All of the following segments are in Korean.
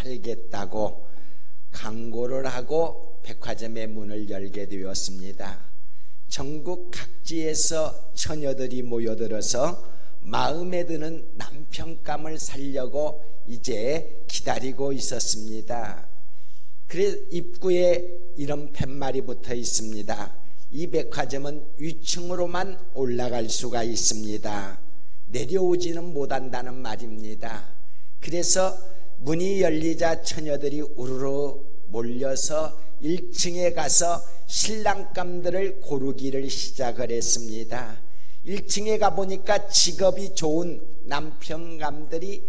팔겠다고 광고를 하고 백화점의 문을 열게 되었습니다. 전국 각지에서 처녀들이 모여들어서 마음에 드는 남편감을 살려고 이제 기다리고 있었습니다. 그래서 입구에 이런 팻말이 붙어 있습니다. 이 백화점은 위층으로만 올라갈 수가 있습니다. 내려오지는 못한다는 말입니다. 그래서 문이 열리자 처녀들이 우르르 몰려서 1층에 가서 신랑감들을 고르기를 시작을 했습니다. 1층에 가보니까 직업이 좋은 남편감들이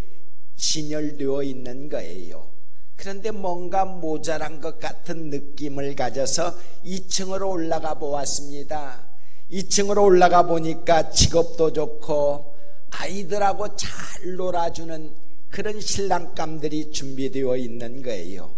진열되어 있는 거예요. 그런데 뭔가 모자란 것 같은 느낌을 가져서 2층으로 올라가 보았습니다. 2층으로 올라가 보니까 직업도 좋고 아이들하고 잘 놀아주는 그런 신랑감들이 준비되어 있는 거예요.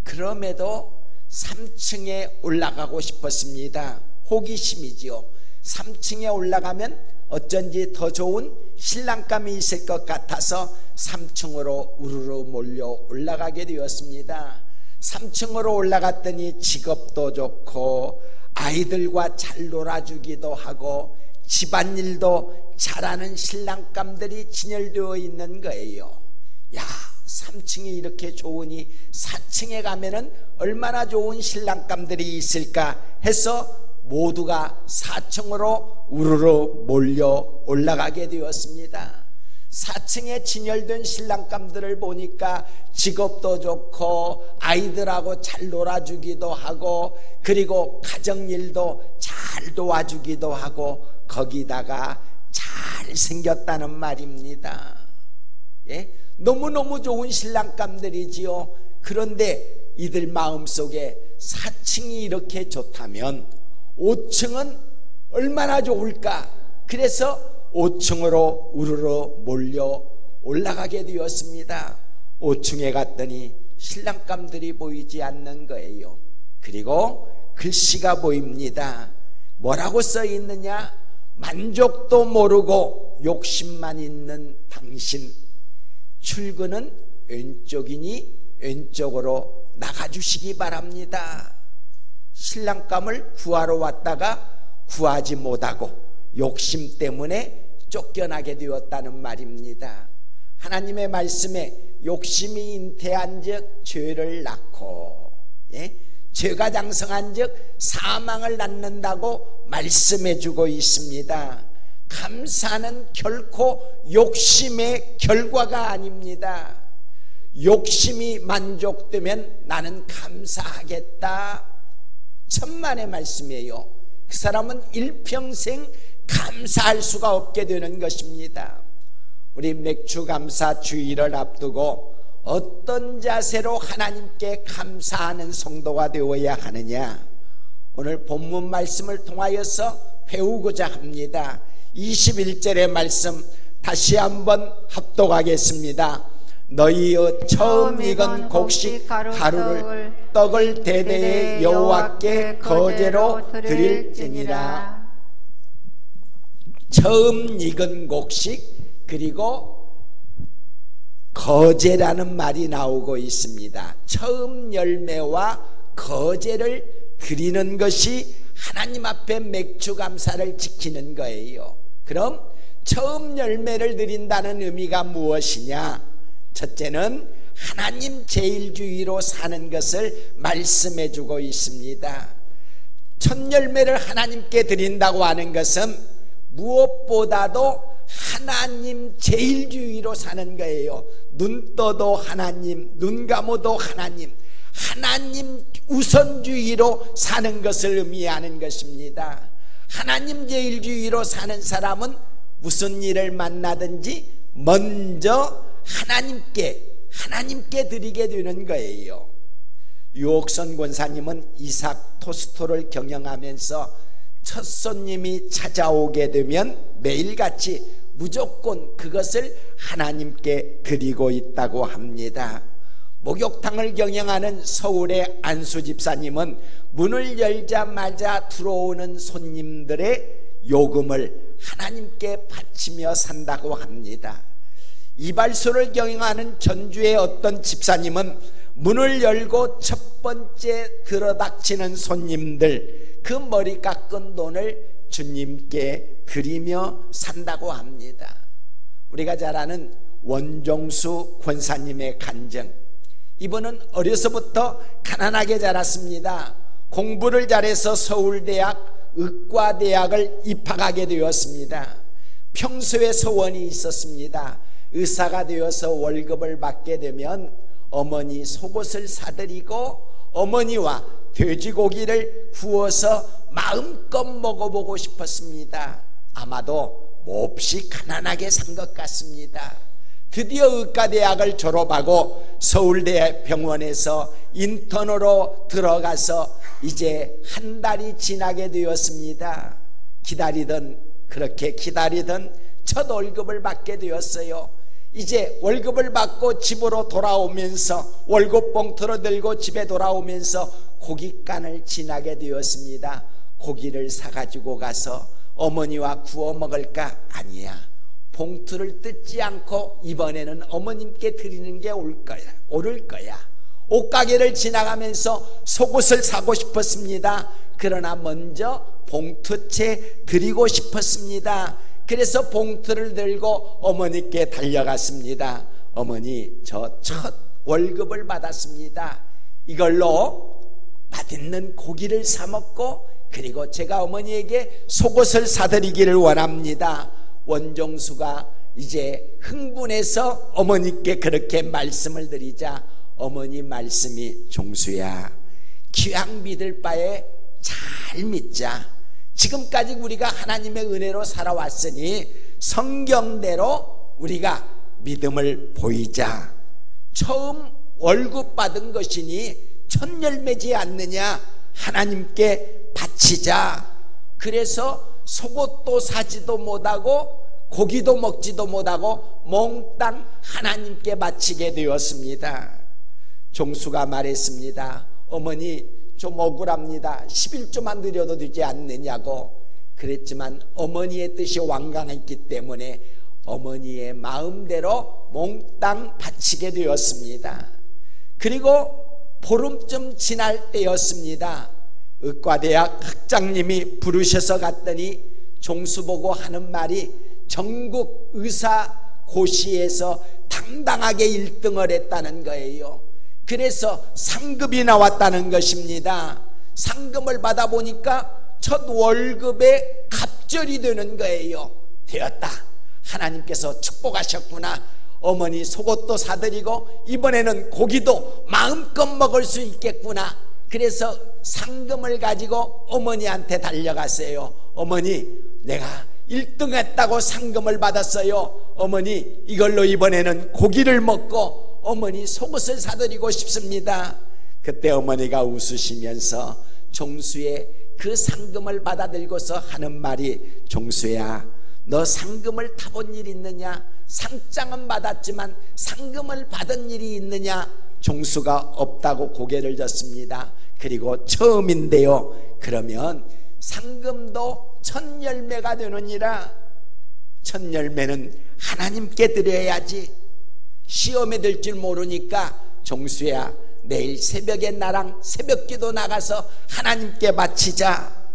그럼에도 3층에 올라가고 싶었습니다. 호기심이지요. 3층에 올라가면 어쩐지 더 좋은 신랑감이 있을 것 같아서 3층으로 우르르 몰려 올라가게 되었습니다. 3층으로 올라갔더니 직업도 좋고 아이들과 잘 놀아주기도 하고 집안일도 잘하는 신랑감들이 진열되어 있는 거예요. 야, 3층이 이렇게 좋으니 4층에 가면은 얼마나 좋은 신랑감들이 있을까 해서 모두가 4층으로 우르르 몰려 올라가게 되었습니다. 4층에 진열된 신랑감들을 보니까 직업도 좋고 아이들하고 잘 놀아주기도 하고 그리고 가정일도 잘 도와주기도 하고 거기다가 잘생겼다는 말입니다. 예? 너무너무 좋은 신랑감들이지요. 그런데 이들 마음속에 4층이 이렇게 좋다면 5층은 얼마나 좋을까? 그래서 5층으로 우르르 몰려 올라가게 되었습니다. 5층에 갔더니 신랑감들이 보이지 않는 거예요. 그리고 글씨가 보입니다. 뭐라고 써 있느냐? 만족도 모르고 욕심만 있는 당신, 출근은 왼쪽이니 왼쪽으로 나가주시기 바랍니다. 신랑감을 구하러 왔다가 구하지 못하고 욕심 때문에 쫓겨나게 되었다는 말입니다. 하나님의 말씀에 욕심이 잉태한 즉 죄를 낳고 죄가 장성한 즉 사망을 낳는다고 말씀해 주고 있습니다. 감사는 결코 욕심의 결과가 아닙니다. 욕심이 만족되면 나는 감사하겠다, 천만의 말씀이에요. 그 사람은 일평생 감사할 수가 없게 되는 것입니다. 우리 맥주감사 주일을 앞두고 어떤 자세로 하나님께 감사하는 성도가 되어야 하느냐, 오늘 본문 말씀을 통하여서 배우고자 합니다. 21절의 말씀 다시 한번 합독하겠습니다. 너희의 처음 익은 곡식 가루를 떡을 대대에 여호와께 거제로 드릴지니라. 처음 익은 곡식 그리고 거제라는 말이 나오고 있습니다. 처음 열매와 거제를 드리는 것이 하나님 앞에 맥주 감사를 지키는 거예요. 그럼 처음 열매를 드린다는 의미가 무엇이냐? 첫째는 하나님 제일주의로 사는 것을 말씀해 주고 있습니다. 첫 열매를 하나님께 드린다고 하는 것은 무엇보다도 하나님 제일주의로 사는 거예요. 눈 떠도 하나님, 눈 감아도 하나님, 하나님 우선주의로 사는 것을 의미하는 것입니다. 하나님 제일주의로 사는 사람은 무슨 일을 만나든지 먼저 하나님께 드리게 되는 거예요. 유옥선 권사님은 이삭 토스토를 경영하면서 첫 손님이 찾아오게 되면 매일같이 무조건 그것을 하나님께 드리고 있다고 합니다. 목욕탕을 경영하는 서울의 안수 집사님은 문을 열자마자 들어오는 손님들의 요금을 하나님께 바치며 산다고 합니다. 이발소를 경영하는 전주의 어떤 집사님은 문을 열고 첫 번째 들어닥치는 손님들, 그 머리 깎은 돈을 주님께 드리며 산다고 합니다. 우리가 잘 아는 원종수 권사님의 간증, 이분은 어려서부터 가난하게 자랐습니다. 공부를 잘해서 서울대학 의과대학을 입학하게 되었습니다. 평소에 소원이 있었습니다. 의사가 되어서 월급을 받게 되면 어머니 속옷을 사드리고 어머니와 돼지고기를 구워서 마음껏 먹어보고 싶었습니다. 아마도 몹시 가난하게 산 것 같습니다. 드디어 의과대학을 졸업하고 서울대 병원에서 인턴으로 들어가서 이제 한 달이 지나게 되었습니다. 그렇게 기다리던 첫 월급을 받게 되었어요. 이제 월급을 받고 집으로 돌아오면서 월급 봉투를 들고 집에 돌아오면서 고깃간을 지나게 되었습니다. 고기를 사가지고 가서 어머니와 구워 먹을까? 아니야. 봉투를 뜯지 않고 이번에는 어머님께 드리는 게 옳을 거야. 옷가게를 지나가면서 속옷을 사고 싶었습니다. 그러나 먼저 봉투채 드리고 싶었습니다. 그래서 봉투를 들고 어머니께 달려갔습니다. 어머니, 저 첫 월급을 받았습니다. 이걸로 맛있는 고기를 사 먹고 그리고 제가 어머니에게 속옷을 사드리기를 원합니다. 원종수가 이제 흥분해서 어머니께 그렇게 말씀을 드리자 어머니 말씀이, 종수야, 기왕 믿을 바에 잘 믿자. 지금까지 우리가 하나님의 은혜로 살아왔으니 성경대로 우리가 믿음을 보이자. 처음 월급 받은 것이니 첫 열매지 않느냐, 하나님께 바치자. 그래서 속옷도 사지도 못하고 고기도 먹지도 못하고 몽땅 하나님께 바치게 되었습니다. 종수가 말했습니다. 어머니, 좀 억울합니다. 11조만 드려도 되지 않느냐고. 그랬지만 어머니의 뜻이 완강했기 때문에 어머니의 마음대로 몽땅 바치게 되었습니다. 그리고 보름쯤 지날 때였습니다. 의과대학 학장님이 부르셔서 갔더니 종수 보고 하는 말이 전국 의사고시에서 당당하게 1등을 했다는 거예요. 그래서 상급이 나왔다는 것입니다. 상금을 받아보니까 첫 월급에 갑절이 되는 거예요. 되었다. 하나님께서 축복하셨구나. 어머니 속옷도 사드리고 이번에는 고기도 마음껏 먹을 수 있겠구나. 그래서 상금을 가지고 어머니한테 달려갔어요. 어머니, 내가 1등 했다고 상금을 받았어요. 어머니, 이걸로 이번에는 고기를 먹고 어머니 속옷을 사드리고 싶습니다. 그때 어머니가 웃으시면서 종수의 그 상금을 받아들고서 하는 말이, 종수야, 너 상금을 타본 일 있느냐? 상장은 받았지만 상금을 받은 일이 있느냐? 종수가 없다고 고개를 젓습니다. 그리고 처음인데요. 그러면 상금도 첫 열매가 되느니라. 첫 열매는 하나님께 드려야지. 시험에 들 줄 모르니까 종수야, 내일 새벽에 나랑 새벽기도 나가서 하나님께 바치자.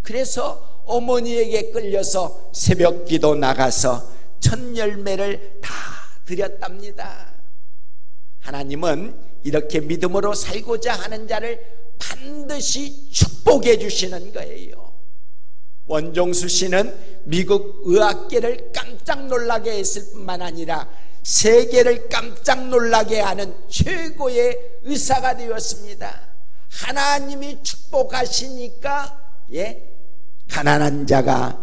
그래서 어머니에게 끌려서 새벽기도 나가서 첫 열매를 다 드렸답니다. 하나님은 이렇게 믿음으로 살고자 하는 자를 반드시 축복해 주시는 거예요. 원종수 씨는 미국 의학계를 깜짝 놀라게 했을 뿐만 아니라 세계를 깜짝 놀라게 하는 최고의 의사가 되었습니다. 하나님이 축복하시니까 가난한 자가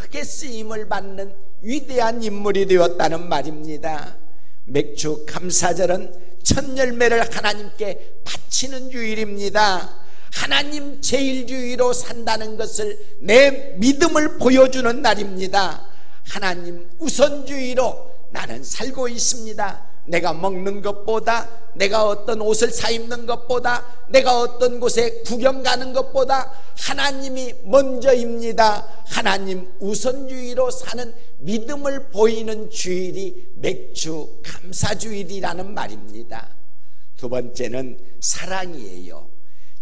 크게 쓰임을 받는 위대한 인물이 되었다는 말입니다. 맥주 감사절은 첫 열매를 하나님께 바치는 주일입니다. 하나님 제일주의로 산다는 것을 내 믿음을 보여주는 날입니다. 하나님 우선주의로 나는 살고 있습니다. 내가 먹는 것보다, 내가 어떤 옷을 사 입는 것보다, 내가 어떤 곳에 구경 가는 것보다 하나님이 먼저입니다. 하나님 우선주의로 사는 믿음을 보이는 주일이 맥주 감사주일이라는 말입니다. 두 번째는 사랑이에요.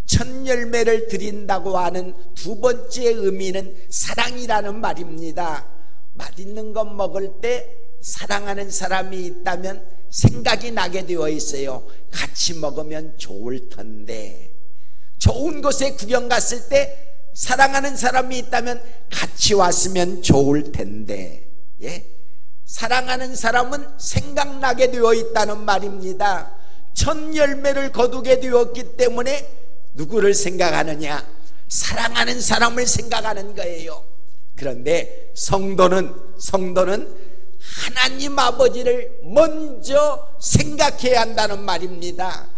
첫 열매를 드린다고 하는 두 번째 의미는 사랑이라는 말입니다. 맛있는 것 먹을 때 사랑하는 사람이 있다면 생각이 나게 되어 있어요. 같이 먹으면 좋을 텐데. 좋은 곳에 구경 갔을 때 사랑하는 사람이 있다면 같이 왔으면 좋을 텐데. 사랑하는 사람은 생각나게 되어 있다는 말입니다. 첫 열매를 거두게 되었기 때문에 누구를 생각하느냐? 사랑하는 사람을 생각하는 거예요. 그런데 성도는 하나님 아버지를 먼저 생각해야 한다는 말입니다.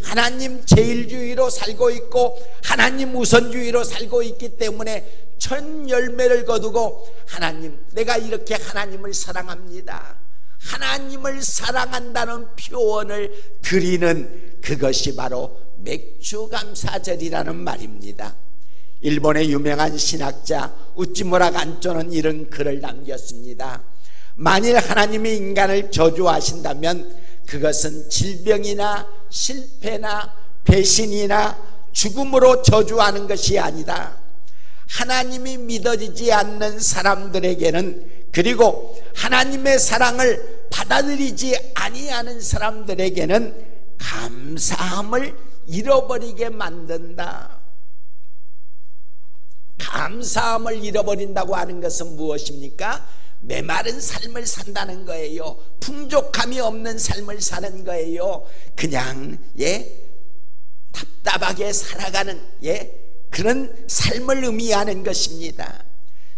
하나님 제일주의로 살고 있고 하나님 우선주의로 살고 있기 때문에 첫 열매를 거두고 하나님, 내가 이렇게 하나님을 사랑합니다. 하나님을 사랑한다는 표현을 드리는 그것이 바로 맥주감사절이라는 말입니다. 일본의 유명한 신학자 우찌무라 간조는 이런 글을 남겼습니다. 만일 하나님이 인간을 저주하신다면 그것은 질병이나 실패나 배신이나 죽음으로 저주하는 것이 아니다. 하나님이 믿어지지 않는 사람들에게는, 그리고 하나님의 사랑을 받아들이지 아니하는 사람들에게는 감사함을 잃어버리게 만든다. 감사함을 잃어버린다고 하는 것은 무엇입니까? 메마른 삶을 산다는 거예요. 풍족함이 없는 삶을 사는 거예요. 그냥 답답하게 살아가는 그런 삶을 의미하는 것입니다.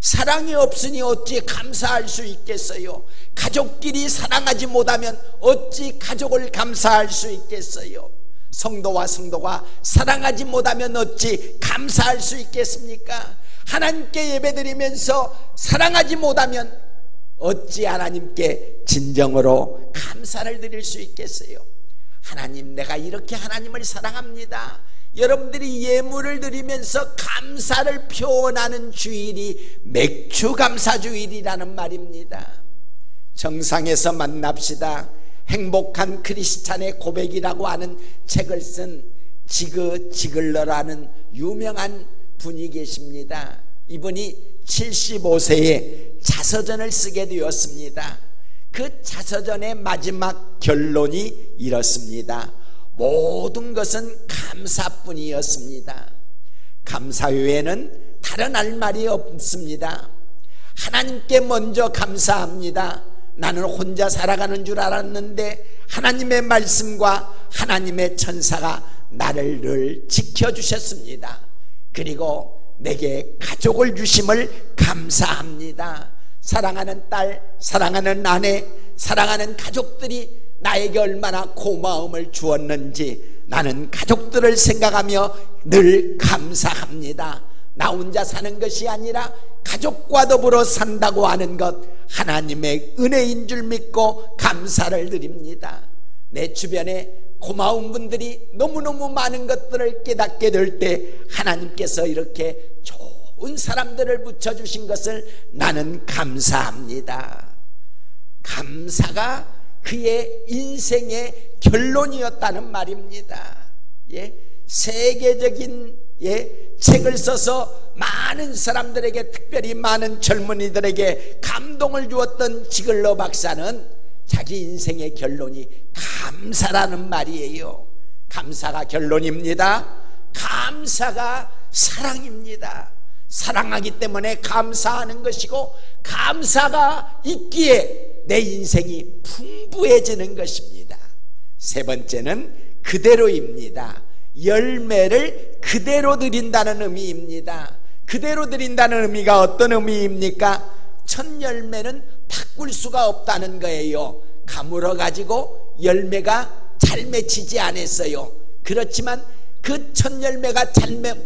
사랑이 없으니 어찌 감사할 수 있겠어요? 가족끼리 사랑하지 못하면 어찌 가족을 감사할 수 있겠어요? 성도와 성도가 사랑하지 못하면 어찌 감사할 수 있겠습니까? 하나님께 예배드리면서 사랑하지 못하면 어찌 하나님께 진정으로 감사를 드릴 수 있겠어요? 하나님, 내가 이렇게 하나님을 사랑합니다. 여러분들이 예물을 드리면서 감사를 표현하는 주일이 맥주감사주일이라는 말입니다. 정상에서 만납시다. 행복한 크리스찬의 고백이라고 하는 책을 쓴 지그 지글러라는 유명한 분이 계십니다. 이분이 75세에 자서전을 쓰게 되었습니다. 그 자서전의 마지막 결론이 이렇습니다. 모든 것은 감사뿐이었습니다. 감사 외에는 다른 할 말이 없습니다. 하나님께 먼저 감사합니다. 나는 혼자 살아가는 줄 알았는데 하나님의 말씀과 하나님의 천사가 나를 늘 지켜주셨습니다. 그리고 내게 가족을 주심을 감사합니다. 사랑하는 딸, 사랑하는 아내, 사랑하는 가족들이 나에게 얼마나 고마움을 주었는지 나는 가족들을 생각하며 늘 감사합니다. 나 혼자 사는 것이 아니라 가족과 더불어 산다고 하는 것, 하나님의 은혜인 줄 믿고 감사를 드립니다. 내 주변에 고마운 분들이 너무너무 많은 것들을 깨닫게 될 때 하나님께서 이렇게 좋은 사람들을 붙여주신 것을 나는 감사합니다. 감사가 그의 인생의 결론이었다는 말입니다. 세계적인 책을 써서 많은 사람들에게, 특별히 많은 젊은이들에게 감동을 주었던 지글러 박사는 자기 인생의 결론이 감사라는 말이에요. 감사가 결론입니다. 감사가 사랑입니다. 사랑하기 때문에 감사하는 것이고, 감사가 있기에 내 인생이 풍부해지는 것입니다. 세 번째는 그대로입니다. 열매를 그대로 드린다는 의미입니다. 그대로 드린다는 의미가 어떤 의미입니까? 첫 열매는 바꿀 수가 없다는 거예요. 가물어 가지고 열매가 잘 맺히지 않았어요. 그렇지만 그 첫 열매가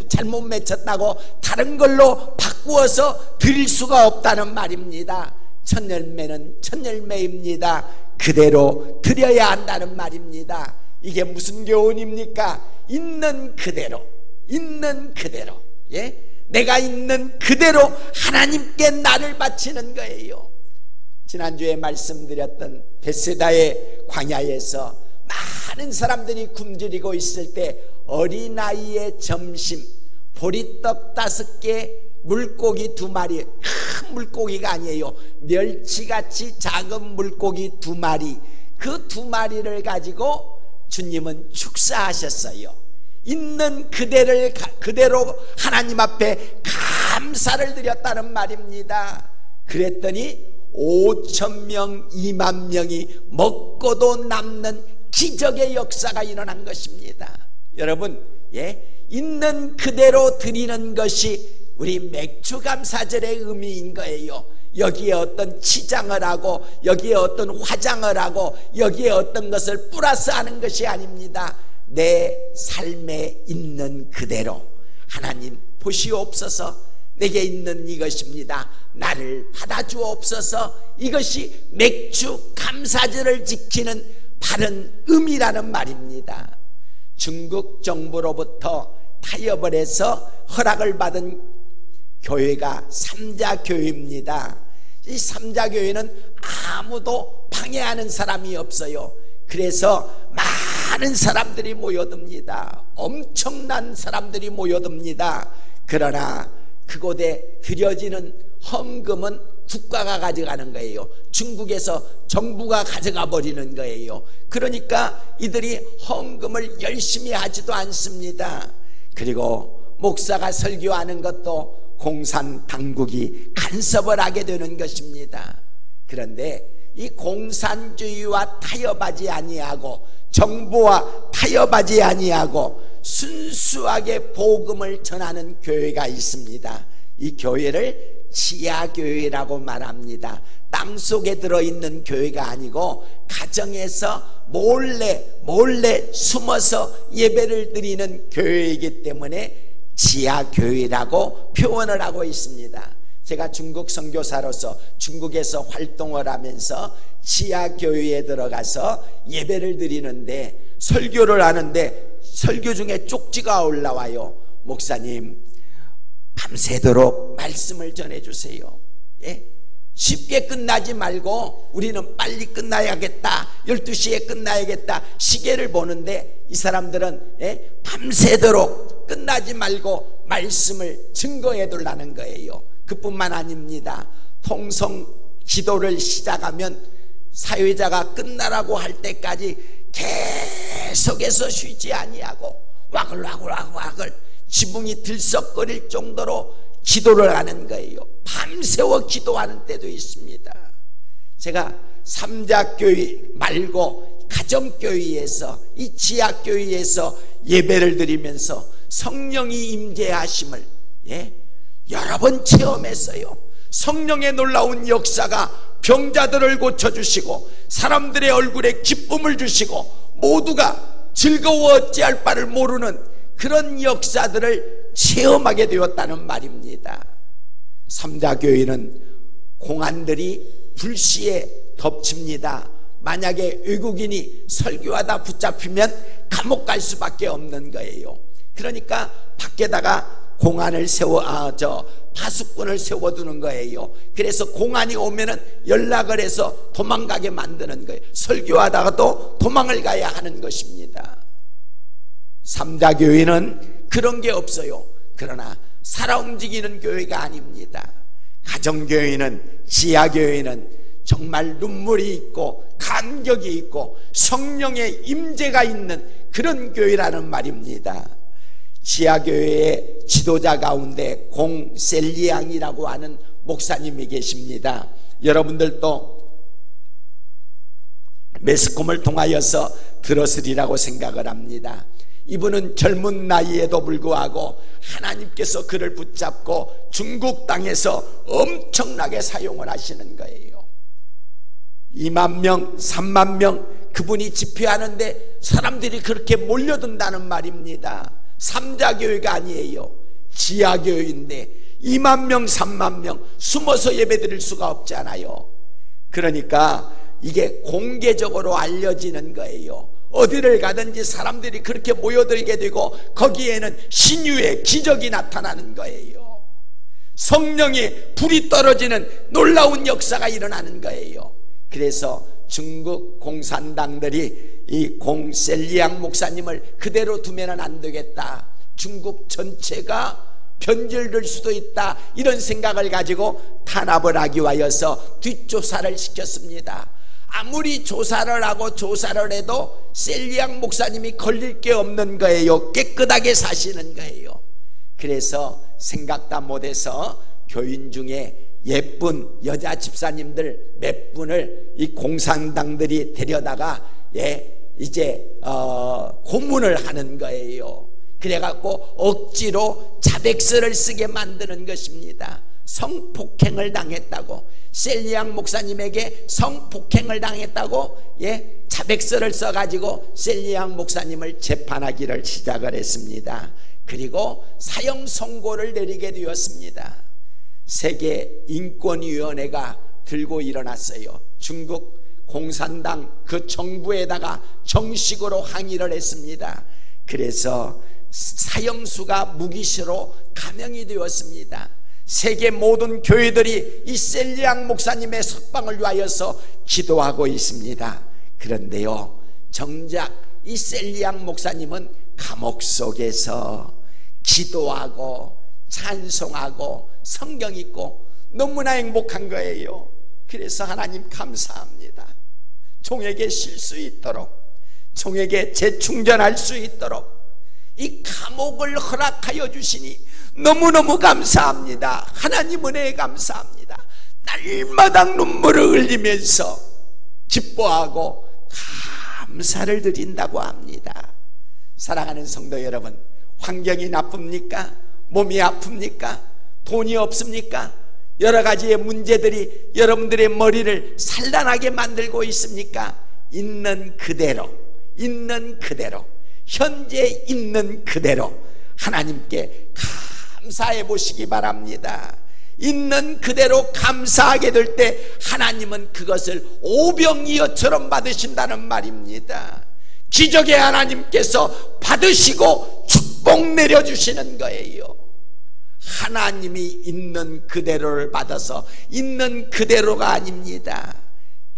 잘못 맺혔다고 다른 걸로 바꾸어서 드릴 수가 없다는 말입니다. 첫 열매는 첫 열매입니다. 그대로 드려야 한다는 말입니다. 이게 무슨 교훈입니까? 있는 그대로, 있는 그대로, 내가 있는 그대로 하나님께 나를 바치는 거예요. 지난주에 말씀드렸던 베세다의 광야에서 많은 사람들이 굶주리고 있을 때 어린아이의 점심, 보리떡 5개, 물고기 2마리, 큰 물고기가 아니에요. 멸치같이 작은 물고기 2마리, 그 2마리를 가지고 주님은 축사하셨어요. 있는 그대로 하나님 앞에 감사를 드렸다는 말입니다. 그랬더니 5,000명, 2만 명이 먹고도 남는 기적의 역사가 일어난 것입니다. 여러분, 있는 그대로 드리는 것이 우리 맥주감사절의 의미인 거예요. 여기에 어떤 치장을 하고, 여기에 어떤 화장을 하고, 여기에 어떤 것을 플러스하는 것이 아닙니다. 내 삶에 있는 그대로 하나님 보시옵소서, 내게 있는 이것입니다. 나를 받아주옵소서. 이것이 맥주 감사절을 지키는 바른 의미라는 말입니다. 중국 정부로부터 타협을 해서 허락을 받은 교회가 삼자교회입니다. 이 삼자교회는 아무도 방해하는 사람이 없어요. 그래서 많은 사람들이 모여듭니다. 엄청난 사람들이 모여듭니다. 그러나 그곳에 드려지는 헌금은 국가가 가져가는 거예요. 중국에서 정부가 가져가 버리는 거예요. 그러니까 이들이 헌금을 열심히 하지도 않습니다. 그리고 목사가 설교하는 것도 공산당국이 간섭을 하게 되는 것입니다. 그런데 이 공산주의와 타협하지 아니하고, 정부와 타협하지 아니하고 순수하게 복음을 전하는 교회가 있습니다. 이 교회를 지하교회라고 말합니다. 땅속에 들어있는 교회가 아니고 가정에서 몰래 숨어서 예배를 드리는 교회이기 때문에 지하교회라고 표현을 하고 있습니다. 제가 중국 선교사로서 중국에서 활동을 하면서 지하교회에 들어가서 예배를 드리는데, 설교를 하는데 설교 중에 쪽지가 올라와요. 목사님, 밤새도록 말씀을 전해주세요. 쉽게 끝나지 말고 우리는 빨리 끝나야겠다, 12시에 끝나야겠다 시계를 보는데, 이 사람들은 밤새도록 끝나지 말고 말씀을 증거해 둘라는 거예요. 그뿐만 아닙니다. 통성 기도를 시작하면 사회자가 끝나라고 할 때까지 계속해서 쉬지 아니하고 와글와글 지붕이 들썩거릴 정도로 기도를 하는 거예요. 밤새워 기도하는 때도 있습니다. 제가 삼자교회 말고 가정교회에서, 이 지하교회에서 예배를 드리면서 성령이 임재하심을 여러 번 체험했어요. 성령의 놀라운 역사가 병자들을 고쳐주시고 사람들의 얼굴에 기쁨을 주시고 모두가 즐거워 어찌할 바를 모르는 그런 역사들을 체험하게 되었다는 말입니다. 삼자교회는 공안들이 불시에 덮칩니다. 만약에 외국인이 설교하다 붙잡히면 감옥 갈 수밖에 없는 거예요. 그러니까 밖에다가 공안을 파수꾼을 세워두는 거예요. 그래서 공안이 오면은 연락을 해서 도망가게 만드는 거예요. 설교하다가도 도망을 가야 하는 것입니다. 삼자교회는 그런 게 없어요. 그러나 살아 움직이는 교회가 아닙니다. 가정교회는, 지하교회는 정말 눈물이 있고 감격이 있고 성령의 임재가 있는 그런 교회라는 말입니다. 지하교회의 지도자 가운데 공셀리앙이라고 하는 목사님이 계십니다. 여러분들도 매스컴을 통하여서 들었으리라고 생각을 합니다. 이분은 젊은 나이에도 불구하고 하나님께서 그를 붙잡고 중국 땅에서 엄청나게 사용을 하시는 거예요. 2만 명, 3만 명 그분이 집회하는데 사람들이 그렇게 몰려든다는 말입니다. 삼자교회가 아니에요. 지하교회인데 2만 명, 3만 명 숨어서 예배드릴 수가 없잖아요. 그러니까 이게 공개적으로 알려지는 거예요. 어디를 가든지 사람들이 그렇게 모여들게 되고 거기에는 신유의 기적이 나타나는 거예요. 성령의 불이 떨어지는 놀라운 역사가 일어나는 거예요. 그래서 중국 공산당들이 이 공셀리앙 목사님을 그대로 두면 안 되겠다, 중국 전체가 변절될 수도 있다, 이런 생각을 가지고 탄압을 하기 위하여서 뒷조사를 시켰습니다. 아무리 조사를 하고 조사를 해도 셀리앙 목사님이 걸릴 게 없는 거예요. 깨끗하게 사시는 거예요. 그래서 생각도 못해서 교인 중에 예쁜 여자 집사님들 몇 분을 이 공산당들이 데려다가 이제 고문을 하는 거예요. 그래갖고 억지로 자백서를 쓰게 만드는 것입니다. 성폭행을 당했다고, 셀리앙 목사님에게 성폭행을 당했다고 자백서를 써가지고 셀리앙 목사님을 재판하기를 시작을 했습니다. 그리고 사형 선고를 내리게 되었습니다. 세계인권위원회가 들고 일어났어요. 중국 공산당 그 정부에다가 정식으로 항의를 했습니다. 그래서 사형수가 무기시로 감형이 되었습니다. 세계 모든 교회들이 이 셀리앙 목사님의 석방을 위하여서 기도하고 있습니다. 그런데요, 정작 이 셀리앙 목사님은 감옥 속에서 기도하고 찬송하고 성경 읽고 너무나 행복한 거예요. 그래서 하나님 감사합니다. 종에게 쉴 수 있도록, 종에게 재충전할 수 있도록 이 감옥을 허락하여 주시니 너무너무 감사합니다. 하나님 은혜에 감사합니다. 날마다 눈물을 흘리면서 기뻐하고 감사를 드린다고 합니다. 사랑하는 성도 여러분, 환경이 나쁩니까? 몸이 아픕니까? 돈이 없습니까? 여러 가지의 문제들이 여러분들의 머리를 산란하게 만들고 있습니까? 있는 그대로, 있는 그대로, 현재 있는 그대로 하나님께 감사해 보시기 바랍니다. 있는 그대로 감사하게 될 때 하나님은 그것을 오병이어처럼 받으신다는 말입니다. 기적의 하나님께서 받으시고 축복 내려주시는 거예요. 하나님이 있는 그대로를 받아서 있는 그대로가 아닙니다.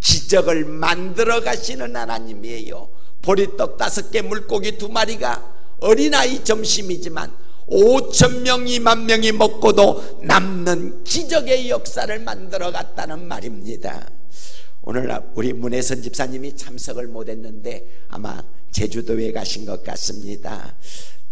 기적을 만들어 가시는 하나님이에요. 보리떡 5개 물고기 2마리가 어린아이 점심이지만 5,000명 2만 명이 먹고도 남는 기적의 역사를 만들어 갔다는 말입니다. 오늘 우리 문혜선 집사님이 참석을 못했는데 아마 제주도에 가신 것 같습니다.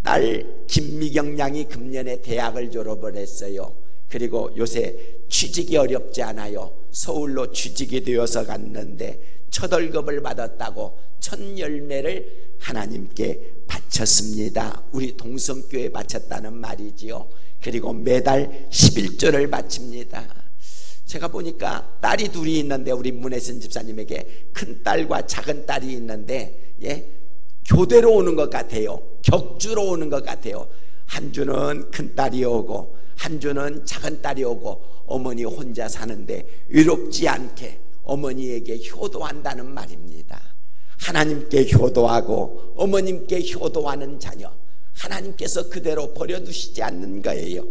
딸 김미경 양이 금년에 대학을 졸업을 했어요. 그리고 요새 취직이 어렵지 않아요. 서울로 취직이 되어서 갔는데 첫 월급을 받았다고 첫 열매를 하나님께 바쳤습니다. 우리 동성교회에 바쳤다는 말이지요. 그리고 매달 11조를 바칩니다. 제가 보니까 딸이 둘이 있는데 우리 문혜선 집사님에게 큰 딸과 작은 딸이 있는데 교대로 오는 것 같아요. 격주로 오는 것 같아요. 한 주는 큰 딸이 오고 한 주는 작은 딸이 오고 어머니 혼자 사는데 외롭지 않게 어머니에게 효도한다는 말입니다. 하나님께 효도하고 어머님께 효도하는 자녀, 하나님께서 그대로 버려두시지 않는 거예요.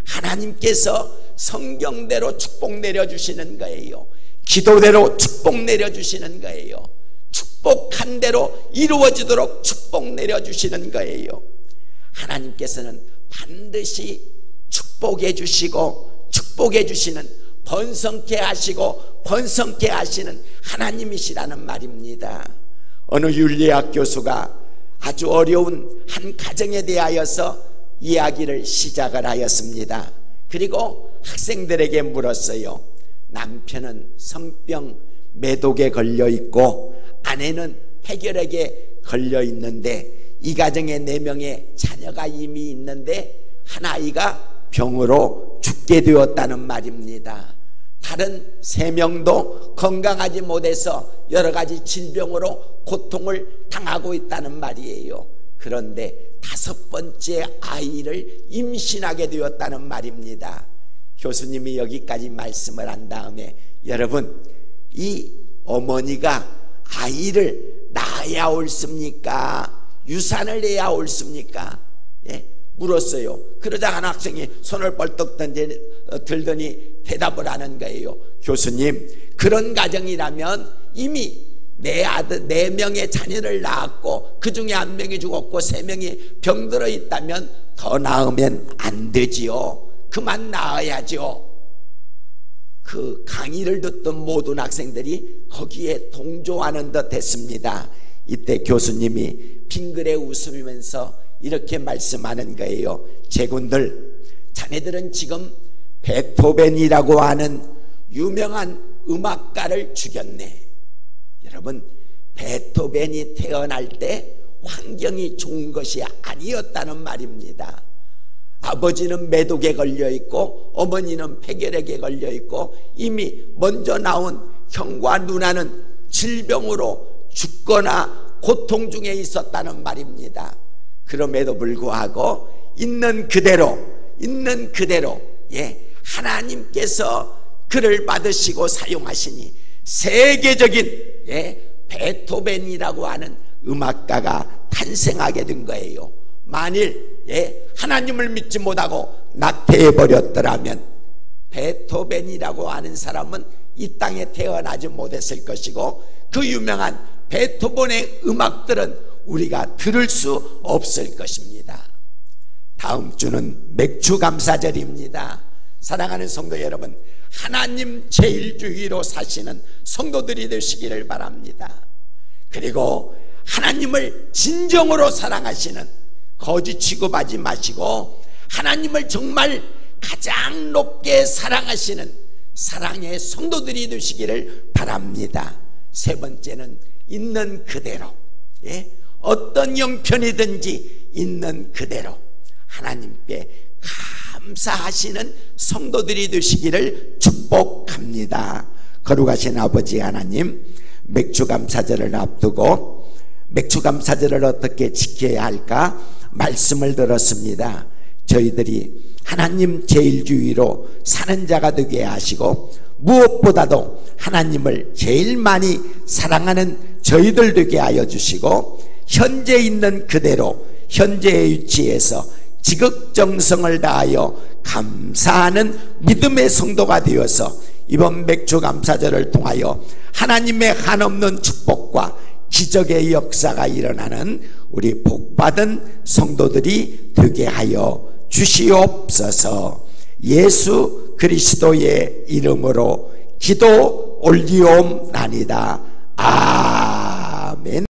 하나님께서 성경대로 축복 내려주시는 거예요. 기도대로 축복 내려주시는 거예요. 축복한 대로 이루어지도록 축복 내려주시는 거예요. 하나님께서는 반드시 축복해 주시고 축복해 주시는, 번성케 하시고 번성케 하시는 하나님이시라는 말입니다. 어느 윤리학 교수가 아주 어려운 한 가정에 대하여서 이야기를 시작을 하였습니다. 그리고 학생들에게 물었어요. 남편은 성병 매독에 걸려 있고 아내는 폐결핵에 걸려 있는데 이 가정에 4명의 자녀가 이미 있는데 한 아이가 병으로 죽게 되었다는 말입니다. 다른 3명도 건강하지 못해서 여러 가지 질병으로 고통을 당하고 있다는 말이에요. 그런데 5번째 아이를 임신하게 되었다는 말입니다. 교수님이 여기까지 말씀을 한 다음에 여러분, 이 어머니가 아이를 낳아야 옳습니까? 유산을 해야 옳습니까? 예? 물었어요. 그러자 한 학생이 손을 벌떡 들더니 대답을 하는 거예요. 교수님, 그런 가정이라면 이미 내 아들 4명의 자녀를 낳았고 그 중에 1명이 죽었고 3명이 병들어 있다면 더 낳으면 안 되지요. 그만 낳아야죠. 그 강의를 듣던 모든 학생들이 거기에 동조하는 듯 했습니다. 이때 교수님이 빙그레 웃으면서 이렇게 말씀하는 거예요. 제군들, 자네들은 지금 베토벤이라고 하는 유명한 음악가를 죽였네. 여러분, 베토벤이 태어날 때 환경이 좋은 것이 아니었다는 말입니다. 아버지는 매독에 걸려있고 어머니는 폐결핵에 걸려있고 이미 먼저 나온 형과 누나는 질병으로 죽거나 고통 중에 있었다는 말입니다. 그럼에도 불구하고 있는 그대로 예, 하나님께서 그를 받으시고 사용하시니 세계적인 베토벤이라고 하는 음악가가 탄생하게 된 거예요. 만일 하나님을 믿지 못하고 낙태해버렸더라면 베토벤이라고 하는 사람은 이 땅에 태어나지 못했을 것이고 그 유명한 베토벤의 음악들은 우리가 들을 수 없을 것입니다. 다음 주는 맥주감사절입니다. 사랑하는 성도 여러분, 하나님 제일주의로 사시는 성도들이 되시기를 바랍니다. 그리고 하나님을 진정으로 사랑하시는, 거짓 취급하지 마시고 하나님을 정말 가장 높게 사랑하시는 사랑의 성도들이 되시기를 바랍니다. 세 번째는 있는 그대로, 어떤 형편이든지 있는 그대로 하나님께 감사하시는 성도들이 되시기를 축복합니다. 거룩하신 아버지 하나님, 맥주감사절을 앞두고 맥주감사절을 어떻게 지켜야 할까 말씀을 들었습니다. 저희들이 하나님 제일주의로 사는 자가 되게 하시고 무엇보다도 하나님을 제일 많이 사랑하는 저희들 되게 하여 주시고 현재 있는 그대로 현재의 위치에서 지극정성을 다하여 감사하는 믿음의 성도가 되어서 이번 맥주감사절을 통하여 하나님의 한없는 축복과 기적의 역사가 일어나는 우리 복받은 성도들이 되게 하여 주시옵소서. 예수 그리스도의 이름으로 기도 올리옵나이다. 아멘.